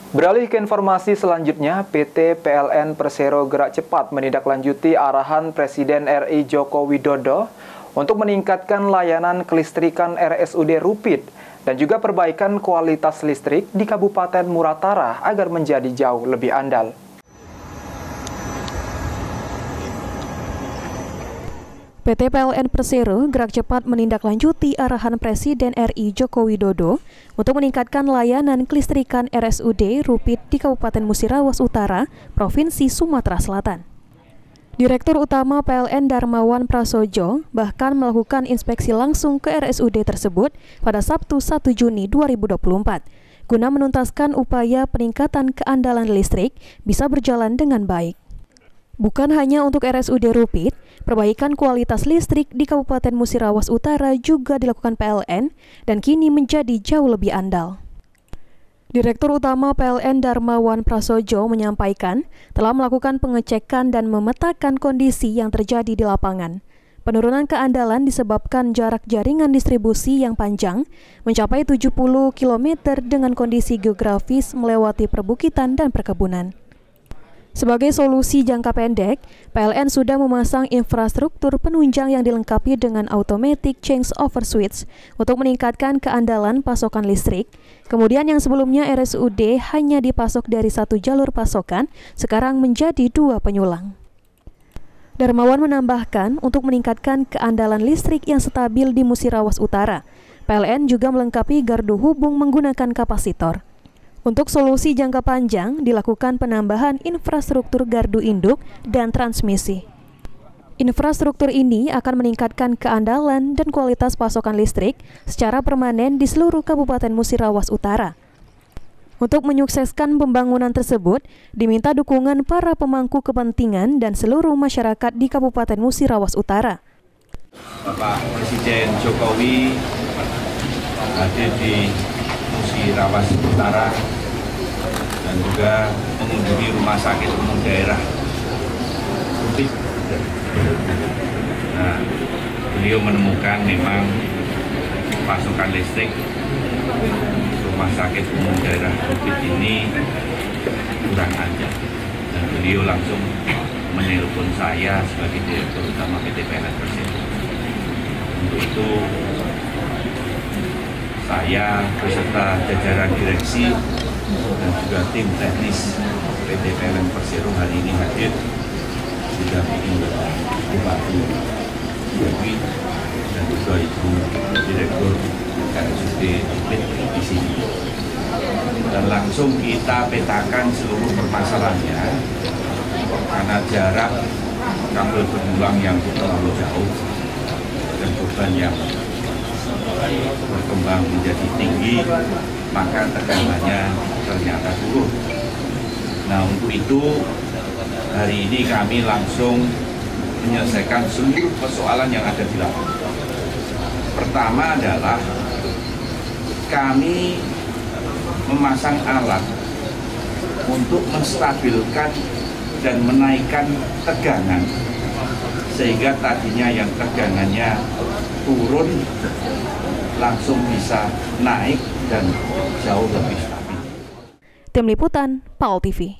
Beralih ke informasi selanjutnya, PT PLN Persero gerak cepat menindaklanjuti arahan Presiden RI Joko Widodo untuk meningkatkan layanan kelistrikan RSUD Rupit dan juga perbaikan kualitas listrik di Kabupaten Muratara agar menjadi jauh lebih andal. PT PLN Persero gerak cepat menindaklanjuti arahan Presiden RI Joko Widodo untuk meningkatkan layanan kelistrikan RSUD Rupit di Kabupaten Musirawas Utara, Provinsi Sumatera Selatan. Direktur Utama PLN Darmawan Prasojo bahkan melakukan inspeksi langsung ke RSUD tersebut pada Sabtu 1 Juni 2024, guna menuntaskan upaya peningkatan keandalan listrik bisa berjalan dengan baik. Bukan hanya untuk RSUD Rupit, perbaikan kualitas listrik di Kabupaten Musirawas Utara juga dilakukan PLN dan kini menjadi jauh lebih andal. Direktur Utama PLN Darmawan Prasojo menyampaikan telah melakukan pengecekan dan memetakan kondisi yang terjadi di lapangan. Penurunan keandalan disebabkan jarak jaringan distribusi yang panjang, mencapai 70 km dengan kondisi geografis melewati perbukitan dan perkebunan. Sebagai solusi jangka pendek, PLN sudah memasang infrastruktur penunjang yang dilengkapi dengan automatic change over switch untuk meningkatkan keandalan pasokan listrik. Kemudian yang sebelumnya RSUD hanya dipasok dari satu jalur pasokan, sekarang menjadi 2 penyulang. Darmawan menambahkan untuk meningkatkan keandalan listrik yang stabil di Musirawas Utara, PLN juga melengkapi gardu hubung menggunakan kapasitor. Untuk solusi jangka panjang, dilakukan penambahan infrastruktur gardu induk dan transmisi. Infrastruktur ini akan meningkatkan keandalan dan kualitas pasokan listrik secara permanen di seluruh Kabupaten Musirawas Utara. Untuk menyukseskan pembangunan tersebut, diminta dukungan para pemangku kepentingan dan seluruh masyarakat di Kabupaten Musirawas Utara. Bapak Presiden Jokowi hadir di Musirawas Utara dan juga mengunjungi rumah sakit umum daerah Rupit. Nah, beliau menemukan memang pasokan listrik rumah sakit umum daerah Rupit ini kurang andal, dan beliau langsung menelpon saya sebagai Direktur Utama PT PLN Persero. Untuk itu saya beserta jajaran direksi dan juga tim teknis PT PLN Persero hari ini hadir didampingi Bupati Dewi dan juga Ibu Direktur RSUD Rupit di sini. Dan langsung kita petakan seluruh permasalahannya karena jarak kabel bergulang yang terlalu jauh dan beban yang berkembang menjadi tinggi, maka tegangannya ternyata turun. Nah, untuk itu hari ini kami langsung menyelesaikan seluruh persoalan yang ada di lapangan. Pertama adalah kami memasang alat untuk menstabilkan dan menaikkan tegangan, sehingga tadinya yang tegangannya turun langsung bisa naik dan jauh lebih stabil. Tim Liputan, PAL TV.